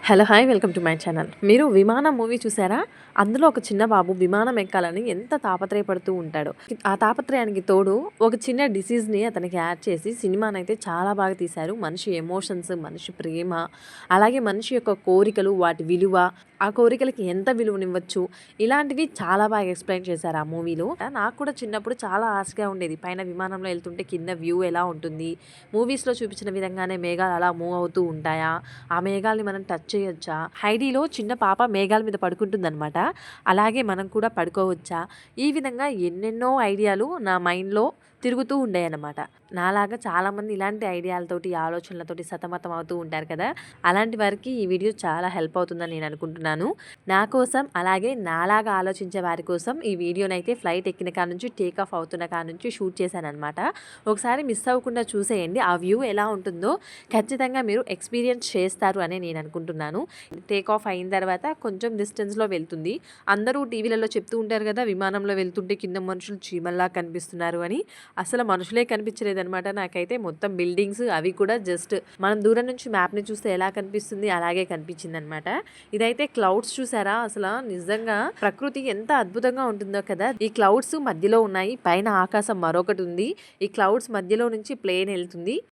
Hello hi welcome to my channel. మీరు విమానం movie చూసారా? అందులో ఒక చిన్న బాబు విమానం ఎక్కాలని ఎంత తాపత్రయపడుతూ ఉంటాడో. ఆ తాపత్రయానికి తోడు ఒక చిన్న డిసీజ్ని అతనికి యాడ్ చేసి సినిమానైతే చాలా బాగా తీశారు. మనిషి ఎమోషన్స్, మనిషి ప్రేమ, అలాగే మనిషి యొక్క కోరికలు, వాటి విలువ, ఆ కోరికలకి ఎంత విలువనివ్వచ్చు, ఇలాంటివి చాలా బాగా ఎక్స్ప్లెయిన్ చేశారు ఆ మూవీలో. నాకు కూడా చిన్నప్పుడు చాలా ఆశగా ఉండేది, పైన విమానంలో వెళ్తుంటే కింద వ్యూ ఎలా ఉంటుంది, మూవీస్లో చూపించిన విధంగానే మేఘాలు అలా మూవ్ అవుతూ ఉంటాయా, ఆ మేఘాలని మనం టచ్ చేయొచ్చా, హైడీలో చిన్న పాప మేఘాల మీద పడుకుంటుందన్నమాట, అలాగే మనం కూడా పడుకోవచ్చా, ఈ విధంగా ఎన్నెన్నో ఐడియాలు నా మైండ్లో తిరుగుతూ ఉండేయన్నమాట. నాలాగా చాలామంది ఇలాంటి ఐడియాలతోటి, ఆలోచనలతోటి సతమతం అవుతూ ఉంటారు కదా, అలాంటి వారికి ఈ వీడియో చాలా హెల్ప్ అవుతుందని నేను అనుకుంటున్నాను. నా కోసం, అలాగే నాలాగా ఆలోచించే వారి కోసం ఈ వీడియోనైతే ఫ్లైట్ ఎక్కిన కాడ నుంచి, టేక్ ఆఫ్ అవుతున్న కాడ నుంచి షూట్ చేశానమాట. ఒకసారి మిస్ అవ్వకుండా చూసేయండి. ఆ వ్యూ ఎలా ఉంటుందో ఖచ్చితంగా మీరు ఎక్స్పీరియన్స్ చేస్తారు అని నేను అనుకుంటున్నాను. టేక్ ఆఫ్ అయిన తర్వాత కొంచెం డిస్టెన్స్లో వెళ్తుంది. అందరూ టీవీలలో చెప్తూ ఉంటారు కదా, విమానంలో వెళ్తుంటే కింద మనుషులు చీమల్లా కనిపిస్తున్నారు అని. అసలు మనుషులే కనిపించలేదనమాట. నాకైతే మొత్తం బిల్డింగ్స్, అవి కూడా జస్ట్ మనం దూరం నుంచి మ్యాప్ని చూస్తే ఎలా కనిపిస్తుంది అలాగే కనిపించింది అనమాట. ఇదైతే క్లౌడ్స్ చూసారా? అసలు నిజంగా ప్రకృతి ఎంత అద్భుతంగా ఉంటుందో కదా. ఈ క్లౌడ్స్ మధ్యలో ఉన్నాయి, పైన ఆకాశం మరొకటి ఉంది, ఈ క్లౌడ్స్ మధ్యలో నుంచి ప్లేన్ వెళ్తుంది.